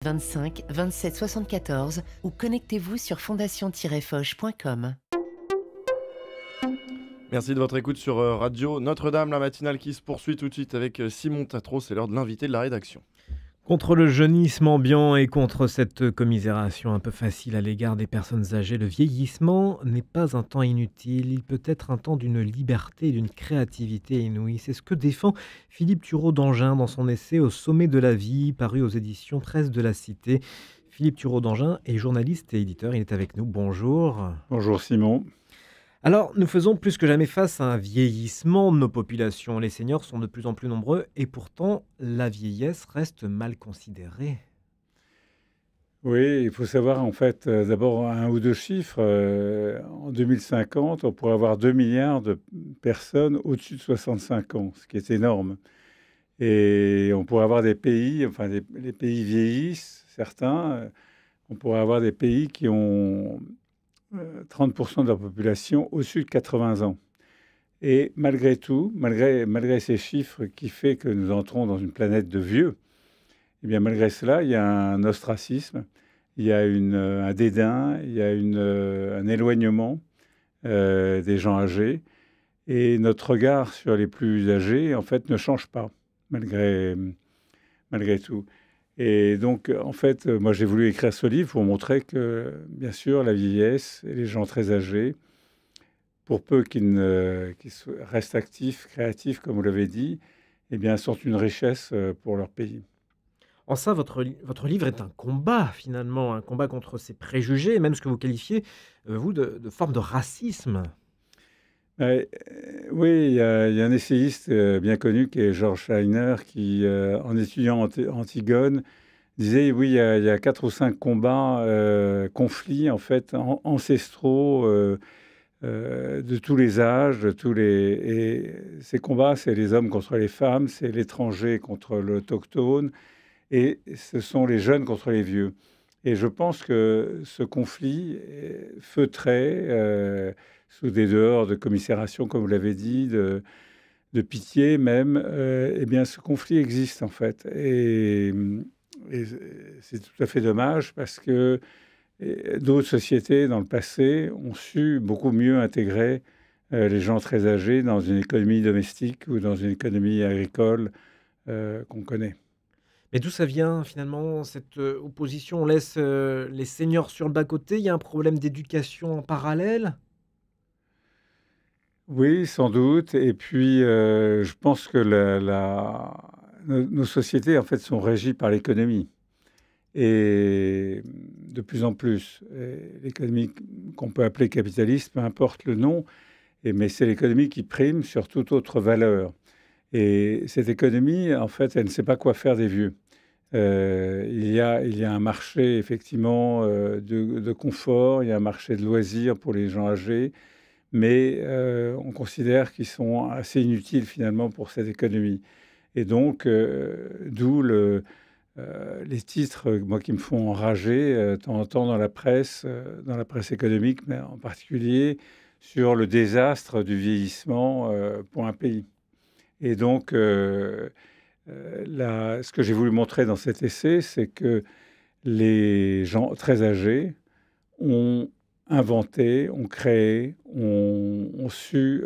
25 27 74 ou connectez-vous sur fondation-foch.com. Merci de votre écoute sur Radio Notre-Dame, la matinale qui se poursuit tout de suite avec Simon Tatro. C'est l'heure de l'invité de la rédaction. Contre le jeunisme ambiant et contre cette commisération un peu facile à l'égard des personnes âgées, le vieillissement n'est pas un temps inutile. Il peut être un temps d'une liberté et d'une créativité inouïe. C'est ce que défend Philippe Thureau d'Angin dans son essai Au sommet de la vie, paru aux éditions Presse de la Cité. Philippe Thureau d'Angin est journaliste et éditeur. Il est avec nous. Bonjour. Bonjour Simon. Alors, nous faisons plus que jamais face à un vieillissement de nos populations. Les seniors sont de plus en plus nombreux et pourtant, la vieillesse reste mal considérée. Oui, il faut savoir en fait d'abord un ou deux chiffres. En 2050, on pourrait avoir 2 milliards de personnes au-dessus de 65 ans, ce qui est énorme. Et on pourrait avoir des pays, enfin les pays vieillissent, certains. On pourrait avoir des pays qui ont 30% de leur population au-dessus de 80 ans. Et malgré tout, malgré ces chiffres qui fait que nous entrons dans une planète de vieux, eh bien malgré cela, il y a un ostracisme, il y a un dédain, il y a un éloignement des gens âgés. Et notre regard sur les plus âgés, en fait, ne change pas, malgré tout. Et donc, en fait, moi, j'ai voulu écrire ce livre pour montrer que, bien sûr, la vieillesse et les gens très âgés, pour peu qu'ils restent actifs, créatifs, comme vous l'avez dit, eh bien, sont une richesse pour leur pays. En ça, votre livre est un combat, finalement, un combat contre ces préjugés, même ce que vous qualifiez, vous, de forme de racisme. Oui, il y a un essayiste bien connu qui est George Steiner qui, en étudiant Antigone, disait oui, il y a 4 ou 5 combats, conflits en fait ancestraux de tous les âges, et ces combats, c'est les hommes contre les femmes, c'est l'étranger contre l'autochtone, et ce sont les jeunes contre les vieux. Et je pense que ce conflit feutré, sous des dehors de commisération, comme vous l'avez dit, de pitié même, eh bien, ce conflit existe en fait. Et c'est tout à fait dommage parce que d'autres sociétés dans le passé ont su beaucoup mieux intégrer les gens très âgés dans une économie domestique ou dans une économie agricole qu'on connaît. Mais d'où ça vient, finalement, cette opposition? On laisse les seniors sur le bas-côté? Il y a un problème d'éducation en parallèle? Oui, sans doute. Et puis, je pense que nos sociétés, en fait, sont régies par l'économie. Et de plus en plus, l'économie qu'on peut appeler capitaliste, peu importe le nom, mais c'est l'économie qui prime sur toute autre valeur. Et cette économie, en fait, elle ne sait pas quoi faire des vieux. Il y a un marché, effectivement, de confort, il y a un marché de loisirs pour les gens âgés, mais on considère qu'ils sont assez inutiles, finalement, pour cette économie. Et donc, d'où les titres, moi, qui me font enrager de temps en temps dans la presse économique, mais en particulier sur le désastre du vieillissement pour un pays. Et donc, ce que j'ai voulu montrer dans cet essai, c'est que les gens très âgés ont inventé, ont créé, ont su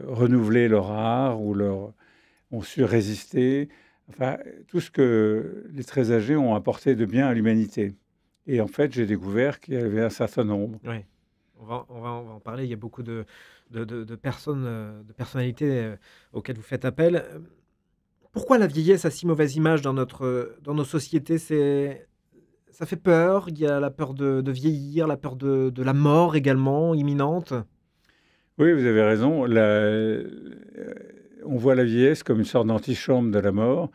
renouveler leur art ont su résister. Enfin, tout ce que les très âgés ont apporté de bien à l'humanité. Et en fait, j'ai découvert qu'il y avait un certain nombre. Oui, on va en parler. Il y a beaucoup de personnes, de personnalités auxquelles vous faites appel. Pourquoi la vieillesse a si mauvaise image dans nos sociétés? Ça fait peur. Il y a la peur de vieillir, la peur de la mort également, imminente. Oui, vous avez raison. On voit la vieillesse comme une sorte d'antichambre de la mort,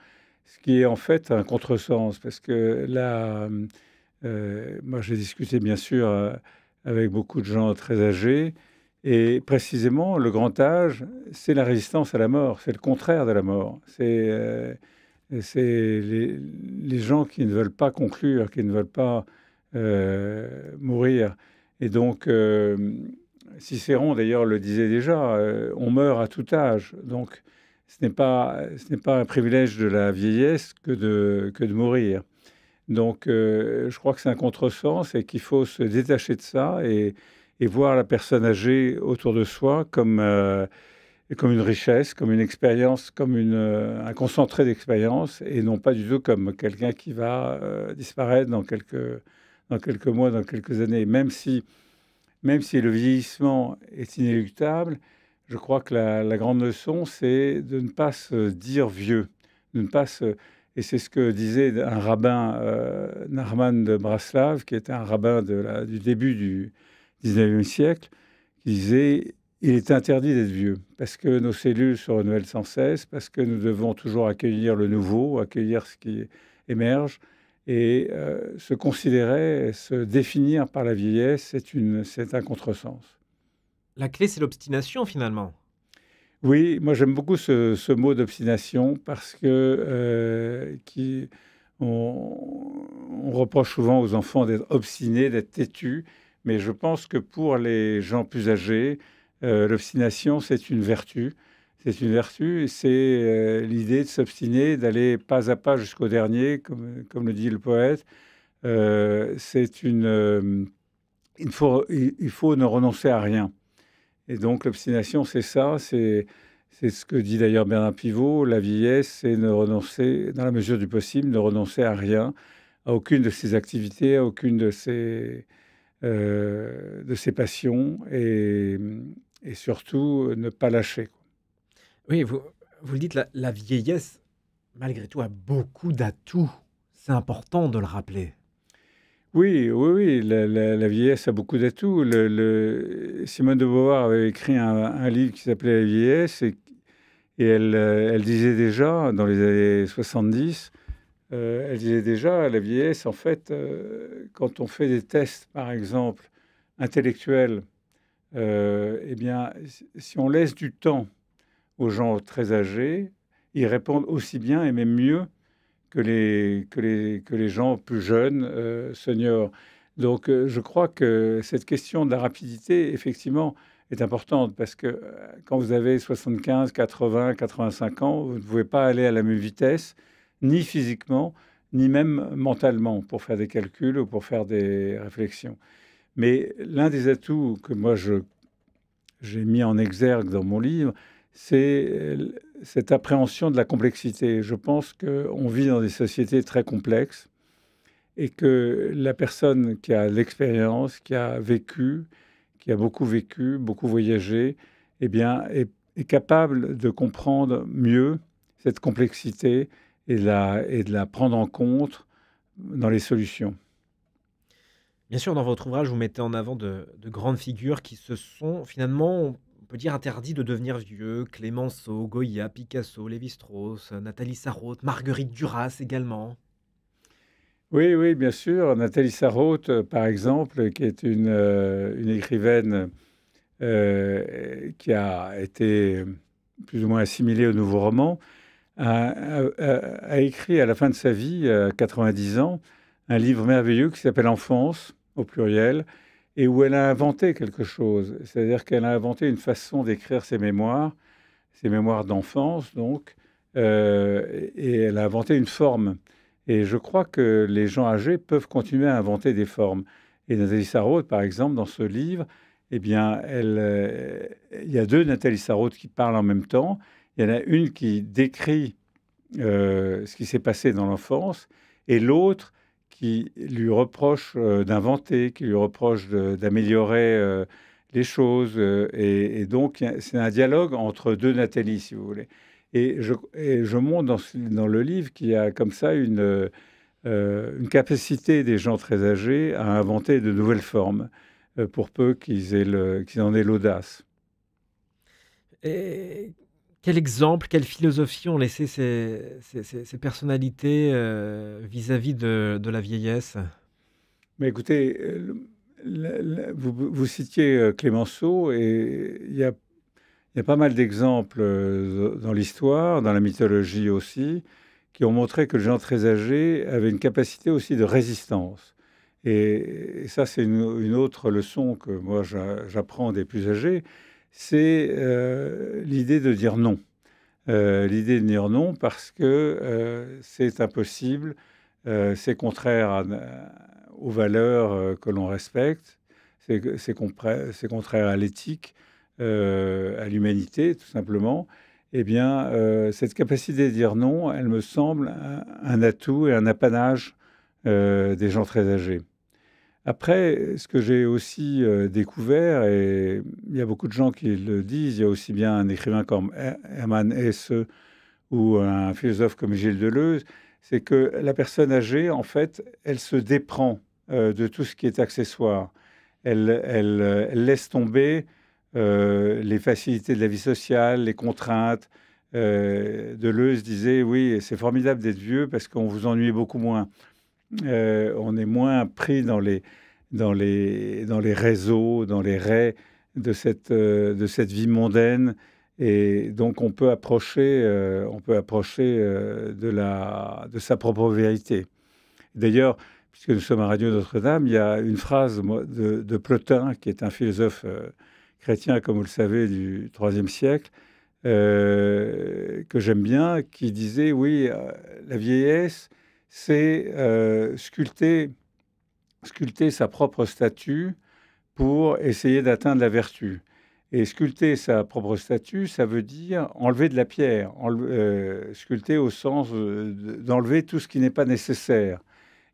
ce qui est en fait un contresens, parce que là, moi j'ai discuté bien sûr avec beaucoup de gens très âgés, et précisément le grand âge, c'est la résistance à la mort, c'est le contraire de la mort. C'est les gens qui ne veulent pas conclure, qui ne veulent pas mourir. Et donc, Cicéron, d'ailleurs, le disait déjà, on meurt à tout âge. Donc, ce n'est pas un privilège de la vieillesse que de mourir. Donc, je crois que c'est un contresens et qu'il faut se détacher de ça et voir la personne âgée autour de soi comme une richesse, comme une expérience, comme un concentré d'expérience, et non pas du tout comme quelqu'un qui va disparaître dans quelques mois, dans quelques années. Même si le vieillissement est inéluctable, je crois que la grande leçon, c'est de ne pas se dire vieux, de ne pas se... Et c'est ce que disait un rabbin, Nachman de Braslav, qui était un rabbin du début du 19e siècle, qui disait: il est interdit d'être vieux, parce que nos cellules se renouvellent sans cesse, parce que nous devons toujours accueillir le nouveau, accueillir ce qui émerge, et se considérer, se définir par la vieillesse, c'est un contresens. La clé, c'est l'obstination finalement. Oui, moi j'aime beaucoup ce mot d'obstination parce que on reproche souvent aux enfants d'être obstinés, d'être têtus, mais je pense que pour les gens plus âgés, l'obstination c'est une vertu. C'est une vertu et c'est l'idée de s'obstiner, d'aller pas à pas jusqu'au dernier, comme le dit le poète. Il faut ne renoncer à rien. Et donc l'obstination, c'est ça, c'est ce que dit d'ailleurs Bernard Pivot. La vieillesse, c'est ne renoncer, dans la mesure du possible, ne renoncer à rien, à aucune de ses activités, à aucune de ses passions, et surtout ne pas lâcher, quoi. Oui, vous le dites, la vieillesse, malgré tout, a beaucoup d'atouts. C'est important de le rappeler. Oui, oui, oui, la vieillesse a beaucoup d'atouts. Simone de Beauvoir avait écrit un livre qui s'appelait La vieillesse, et elle disait déjà, dans les années 70, elle disait déjà, la vieillesse, en fait, quand on fait des tests, par exemple, intellectuels, eh bien, si on laisse du temps aux gens très âgés, ils répondent aussi bien et même mieux que les gens plus jeunes, seniors. Donc, je crois que cette question de la rapidité, effectivement, est importante parce que quand vous avez 75, 80, 85 ans, vous ne pouvez pas aller à la même vitesse, ni physiquement, ni même mentalement, pour faire des calculs ou pour faire des réflexions. Mais l'un des atouts que moi j'ai mis en exergue dans mon livre, c'est cette appréhension de la complexité. Je pense qu'on vit dans des sociétés très complexes et que la personne qui a l'expérience, qui a vécu, qui a beaucoup vécu, beaucoup voyagé, eh bien, est capable de comprendre mieux cette complexité et de la prendre en compte dans les solutions. Bien sûr, dans votre ouvrage, vous mettez en avant de grandes figures qui se sont finalement, on peut dire, interdits de devenir vieux. Clémenceau, Goya, Picasso, Lévi-Strauss, Nathalie Sarraute, Marguerite Duras également. Oui, oui, bien sûr. Nathalie Sarraute, par exemple, qui est une écrivaine qui a été plus ou moins assimilée au nouveau roman, a écrit à la fin de sa vie, à 90 ans, un livre merveilleux qui s'appelle Enfance, au pluriel, et où elle a inventé quelque chose. C'est-à-dire qu'elle a inventé une façon d'écrire ses mémoires d'enfance, donc, et elle a inventé une forme. Et je crois que les gens âgés peuvent continuer à inventer des formes. Et Nathalie Sarraute, par exemple, dans ce livre, eh bien, il y a deux Nathalie Sarraute qui parlent en même temps. Il y en a une qui décrit ce qui s'est passé dans l'enfance, et l'autre qui lui reproche d'inventer, qui lui reproche d'améliorer les choses. Et donc, c'est un dialogue entre deux Nathalie, si vous voulez. Et je montre dans le livre qu'il y a comme ça une capacité des gens très âgés à inventer de nouvelles formes, pour peu qu'ils en aient l'audace. Et quel exemple, quelle philosophie ont laissé ces personnalités vis-à-vis de la vieillesse? Mais écoutez, vous citiez Clémenceau, et il y a pas mal d'exemples dans l'histoire, dans la mythologie aussi, qui ont montré que les gens très âgés avaient une capacité aussi de résistance. Et ça, c'est une autre leçon que moi j'apprends des plus âgés, c'est l'idée de dire non. L'idée de dire non parce que c'est impossible c'est contraire aux valeurs que l'on respecte, c'est contraire à l'éthique, à l'humanité, tout simplement, eh bien, cette capacité de dire non, elle me semble un atout et un apanage des gens très âgés. Après, ce que j'ai aussi découvert, et il y a beaucoup de gens qui le disent, il y a aussi bien un écrivain comme Hermann Hesse ou un philosophe comme Gilles Deleuze, c'est que la personne âgée, en fait, elle se déprend de tout ce qui est accessoire. Elle laisse tomber les facilités de la vie sociale, les contraintes. Deleuze disait, oui, c'est formidable d'être vieux parce qu'on vous ennuie beaucoup moins. On est moins pris dans les réseaux, dans les raies de cette vie mondaine. Et donc, on peut approcher de sa propre vérité. D'ailleurs, puisque nous sommes à Radio Notre-Dame, il y a une phrase de Plotin, qui est un philosophe chrétien, comme vous le savez, du IIIe siècle, que j'aime bien, qui disait, oui, la vieillesse, c'est sculpter sa propre statue pour essayer d'atteindre la vertu. Et sculpter sa propre statue, ça veut dire enlever de la pierre, sculpter au sens d'enlever tout ce qui n'est pas nécessaire.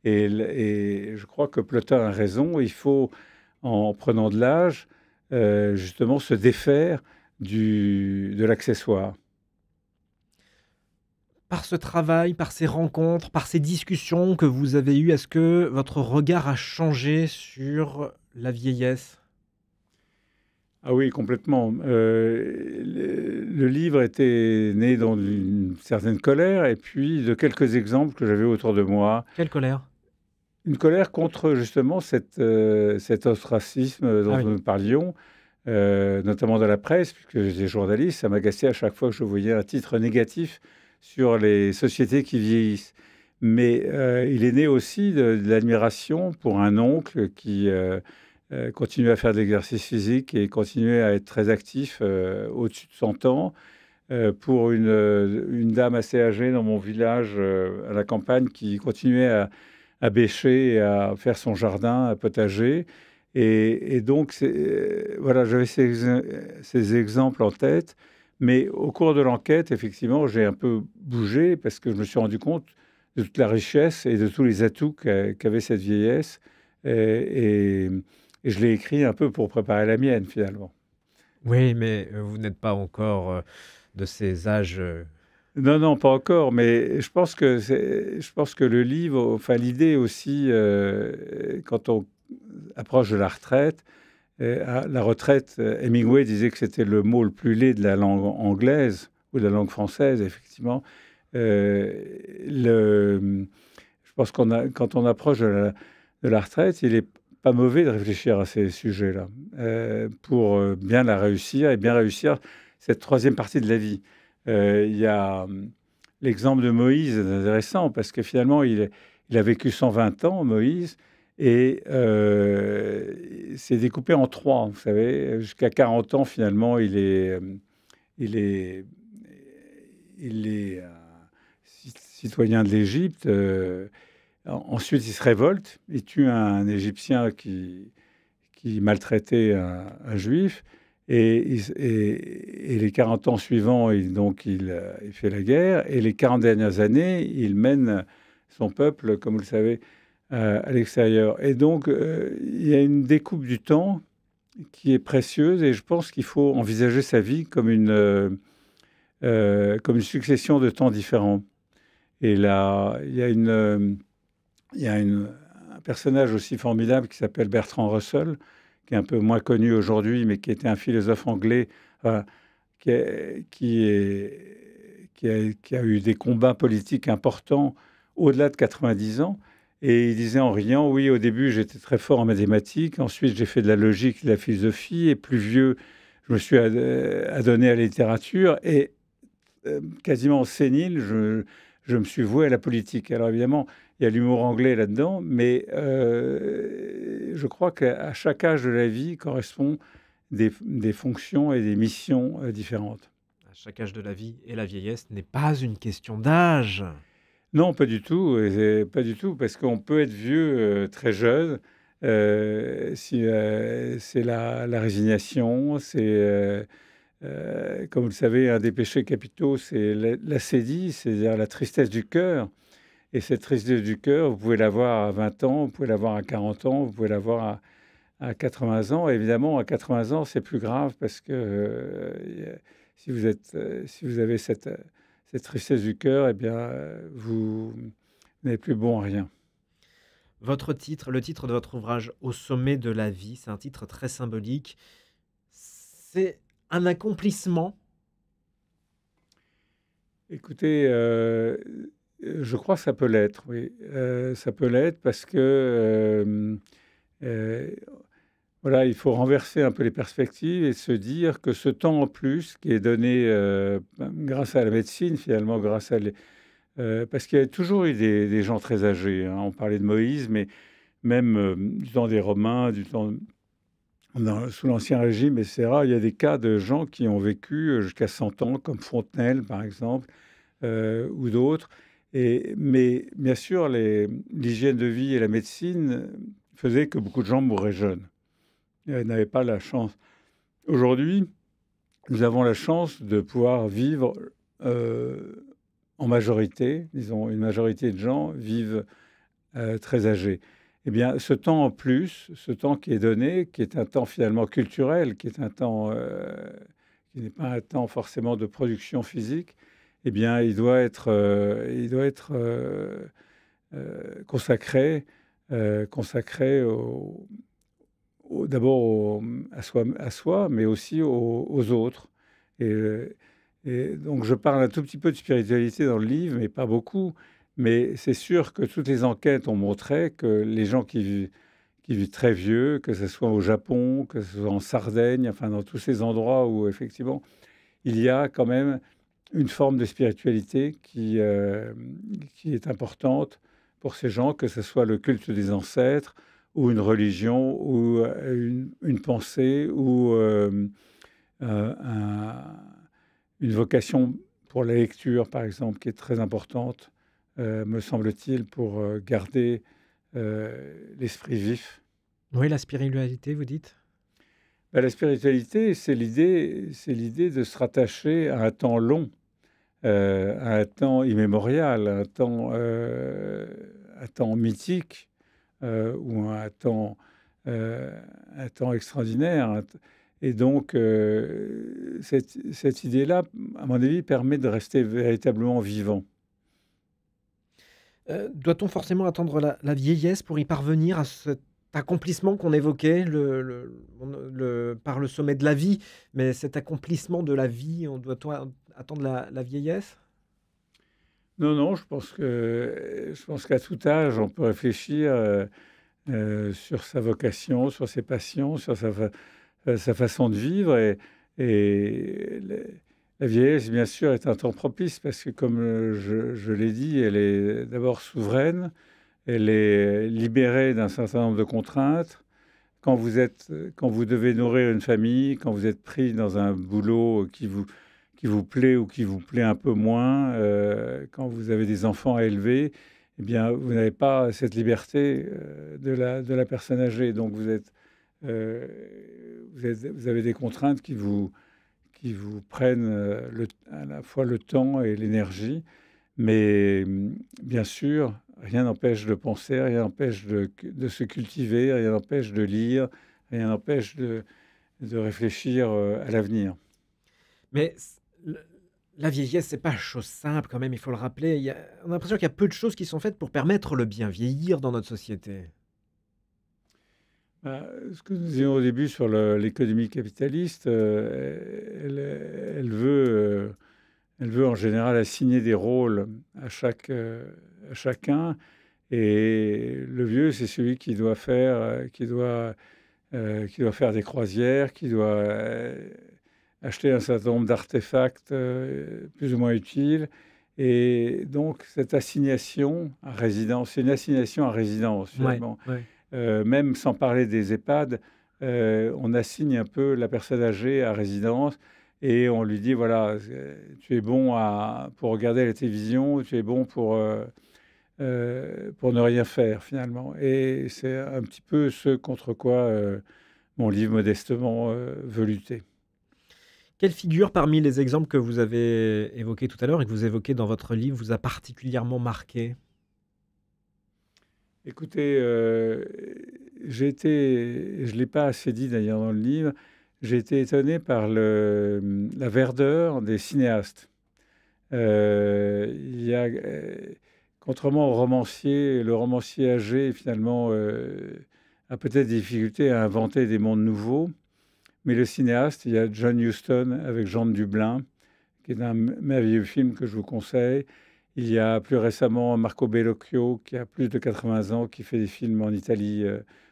Et je crois que Plotin a raison, il faut, en prenant de l'âge, justement se défaire de l'accessoire. Par ce travail, par ces rencontres, par ces discussions que vous avez eues, est-ce que votre regard a changé sur la vieillesse? Ah oui, complètement. Le livre était né dans une certaine colère et puis de quelques exemples que j'avais autour de moi. Quelle colère? Une colère contre justement cet ostracisme dont Ah oui. nous parlions, notamment dans la presse, puisque j'étais journaliste. Ça m'agaçait à chaque fois que je voyais un titre négatif sur les sociétés qui vieillissent. Mais il est né aussi de l'admiration pour un oncle qui continuait à faire de l'exercice physique et continuait à être très actif au-dessus de 100 ans. Pour une dame assez âgée dans mon village à la campagne qui continuait à bêcher et à faire son jardin, à potager. Et donc, voilà, j'avais ces exemples en tête. Mais au cours de l'enquête, effectivement, j'ai un peu bougé parce que je me suis rendu compte de toute la richesse et de tous les atouts qu'avait cette vieillesse. Et je l'ai écrit un peu pour préparer la mienne, finalement. Oui, mais vous n'êtes pas encore de ces âges. Non, non, pas encore, mais je pense que le livre, enfin l'idée aussi, quand on approche de la retraite, la retraite, Hemingway disait que c'était le mot le plus laid de la langue anglaise ou de la langue française, effectivement. Je pense quand on approche de la retraite, il n'est pas mauvais de réfléchir à ces sujets-là pour bien la réussir et bien réussir cette troisième partie de la vie. Il y a l'exemple de Moïse, intéressant, parce que finalement, il a vécu 120 ans, Moïse, et c'est découpé en trois, vous savez. Jusqu'à 40 ans, finalement, il est citoyen de l'Égypte. Ensuite, il se révolte, il tue un Égyptien qui maltraitait un Juif. Et les 40 ans suivants, il fait la guerre. Et les 40 dernières années, il mène son peuple, comme vous le savez, à l'extérieur. Et donc, il y a une découpe du temps qui est précieuse. Et je pense qu'il faut envisager sa vie comme une succession de temps différents. Et là, il y a un personnage aussi formidable qui s'appelle Bertrand Russell, qui est un peu moins connu aujourd'hui, mais qui était un philosophe anglais qui a eu des combats politiques importants au-delà de 90 ans. Et il disait en riant, oui, au début, j'étais très fort en mathématiques, ensuite j'ai fait de la logique, de la philosophie, et plus vieux, je me suis adonné à la littérature, et quasiment sénile, je me suis voué à la politique. Alors évidemment, il y a l'humour anglais là-dedans, mais je crois qu'à chaque âge de la vie correspond des fonctions et des missions différentes. À chaque âge de la vie et la vieillesse n'est pas une question d'âge. Non, pas du tout, pas du tout, parce qu'on peut être vieux très jeune. Si, c'est la résignation, comme vous le savez, un des péchés capitaux, c'est l'acédie, c'est-à-dire la tristesse du cœur. Et cette tristesse du cœur, vous pouvez l'avoir à 20 ans, vous pouvez l'avoir à 40 ans, vous pouvez l'avoir à 80 ans. Et évidemment, à 80 ans, c'est plus grave parce que si vous avez cette tristesse du cœur, eh bien, vous n'êtes plus bon à rien. Votre titre, le titre de votre ouvrage Au sommet de la vie, c'est un titre très symbolique. C'est un accomplissement. Écoutez, je crois que ça peut l'être, oui. Ça peut l'être parce que euh, voilà, il faut renverser un peu les perspectives et se dire que ce temps en plus qui est donné grâce à la médecine, finalement, parce qu'il y a toujours eu des gens très âgés, hein. On parlait de Moïse, mais même du temps des Romains, sous l'Ancien Régime, etc., il y a des cas de gens qui ont vécu jusqu'à 100 ans, comme Fontenelle, par exemple, ou d'autres. Mais bien sûr, l'hygiène de vie et la médecine faisaient que beaucoup de gens mouraient jeunes. Ils n'avaient pas la chance. Aujourd'hui, nous avons la chance de pouvoir vivre en majorité, disons, une majorité de gens vivent très âgés. Eh bien, ce temps en plus, ce temps qui est donné, qui est un temps finalement culturel, qui est un temps qui n'est pas un temps forcément de production physique, eh bien, il doit être consacré, consacré d'abord à soi, mais aussi aux autres. Et, et donc, je parle un tout petit peu de spiritualité dans le livre, mais pas beaucoup. Mais c'est sûr que toutes les enquêtes ont montré que les gens qui vivent très vieux, que ce soit au Japon, que ce soit en Sardaigne, enfin dans tous ces endroits où effectivement il y a quand même une forme de spiritualité qui est importante pour ces gens, que ce soit le culte des ancêtres ou une religion ou une pensée ou une vocation pour la lecture, par exemple, qui est très importante, me semble-t-il, pour garder l'esprit vif. Oui, la spiritualité, vous dites? Ben, la spiritualité, c'est l'idée de se rattacher à un temps long, à un temps immémorial, un temps mythique, ou un temps extraordinaire. Et donc, cette idée-là, à mon avis, permet de rester véritablement vivant. Doit-on forcément attendre la vieillesse pour y parvenir à cet accomplissement qu'on évoquait par le sommet de la vie? Mais cet accomplissement de la vie, doit-on attendre la vieillesse? Non, non, je pense qu'à tout âge, on peut réfléchir sur sa vocation, sur ses passions, sur sa façon de vivre. Et la vieillesse, bien sûr, est un temps propice parce que, comme je l'ai dit, elle est d'abord souveraine, elle est libérée d'un certain nombre de contraintes. Quand vous devez nourrir une famille, quand vous êtes pris dans un boulot qui vous plaît ou qui vous plaît un peu moins, quand vous avez des enfants à élever, eh bien, vous n'avez pas cette liberté de la personne âgée. Donc, vous avez des contraintes qui vous prennent à la fois le temps et l'énergie. Mais bien sûr, rien n'empêche de penser, rien n'empêche de se cultiver, rien n'empêche de lire, rien n'empêche de réfléchir à l'avenir. Mais la vieillesse, c'est pas chose simple quand même, il faut le rappeler. On a l'impression qu'il y a peu de choses qui sont faites pour permettre le bien vieillir dans notre société. Ce que nous disions au début sur l'économie capitaliste, elle veut en général assigner des rôles à chacun. Et le vieux, c'est celui qui doit faire des croisières, qui doit acheter un certain nombre d'artefacts plus ou moins utiles. Et donc, cette assignation à résidence, c'est une assignation à résidence, finalement. Ouais. Même sans parler des EHPAD, on assigne un peu la personne âgée à résidence et on lui dit, voilà, tu es bon pour regarder la télévision, tu es bon pour pour ne rien faire finalement. Et c'est un petit peu ce contre quoi mon livre modestement veut lutter. Quelle figure parmi les exemples que vous avez évoqués tout à l'heure et que vous évoquez dans votre livre vous a particulièrement marqué? Écoutez, je ne l'ai pas assez dit d'ailleurs dans le livre, j'ai été étonné par la verdeur des cinéastes. Il y a, contrairement au romancier, le romancier âgé finalement a peut-être des difficultés à inventer des mondes nouveaux, mais le cinéaste, il y a John Huston avec Jean de Dublin, qui est un merveilleux film que je vous conseille. Il y a plus récemment Marco Bellocchio, qui a plus de 80 ans, qui fait des films en Italie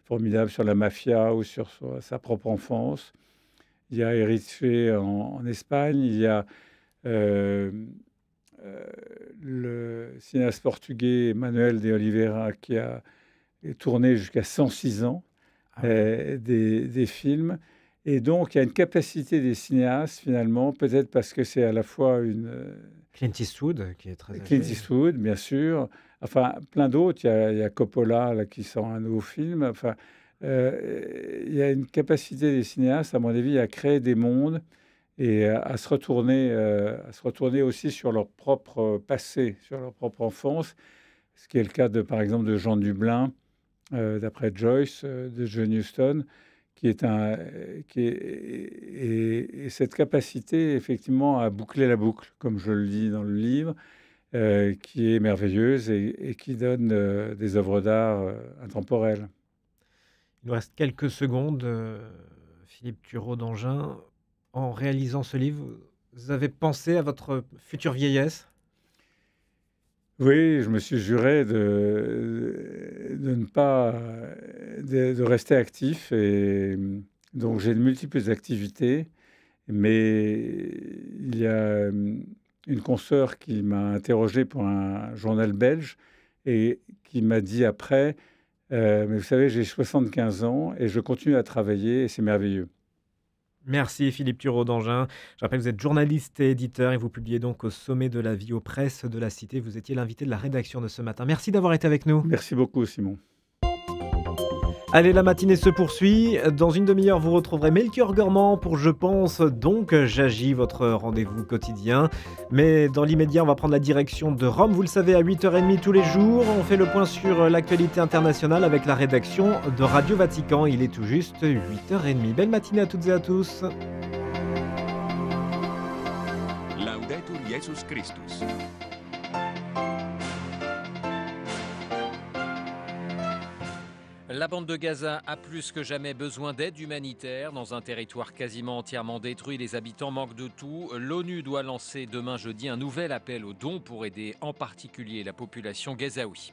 formidables sur la mafia ou sur sa propre enfance. Il y a Erice en Espagne. Il y a euh, le cinéaste portugais Manuel de Oliveira, qui a tourné jusqu'à 106 ans des films. Et donc, il y a une capacité des cinéastes, finalement, peut-être parce que c'est à la fois Clint Eastwood, qui est très âgé. Clint Eastwood, bien sûr. Enfin, plein d'autres. Il y a Coppola là, qui sort un nouveau film. Enfin, il y a une capacité des cinéastes, à mon avis, à créer des mondes et à se retourner aussi sur leur propre passé, sur leur propre enfance. Ce qui est le cas, par exemple, de Jean Dublin, d'après Joyce, de John Huston, et cette capacité, effectivement, à boucler la boucle, comme je le dis dans le livre, qui est merveilleuse et qui donne des œuvres d'art intemporelles. Il nous reste quelques secondes, Philippe Thureau d'Angin. En réalisant ce livre, vous avez pensé à votre future vieillesse? Oui, je me suis juré de ne pas de rester actif et donc j'ai de multiples activités, mais il y a une consoeur qui m'a interrogé pour un journal belge et qui m'a dit après, mais vous savez, j'ai 75 ans et je continue à travailler et c'est merveilleux. Merci Philippe Thureau d'Angin. Je rappelle que vous êtes journaliste et éditeur et vous publiez donc au Sommet de la vie aux presses de la Cité. Vous étiez l'invité de la rédaction de ce matin. Merci d'avoir été avec nous. Merci beaucoup, Simon. Allez, la matinée se poursuit. Dans une demi-heure, vous retrouverez Melchior Gormand pour Je pense, donc j'agis, votre rendez-vous quotidien. Mais dans l'immédiat, on va prendre la direction de Rome. Vous le savez, à 8h30 tous les jours. On fait le point sur l'actualité internationale avec la rédaction de Radio Vatican. Il est tout juste 8h30. Belle matinée à toutes et à tous. Laudetur Jesus Christus. La bande de Gaza a plus que jamais besoin d'aide humanitaire. Dans un territoire quasiment entièrement détruit, les habitants manquent de tout. L'ONU doit lancer demain jeudi un nouvel appel aux dons pour aider en particulier la population gazaoui.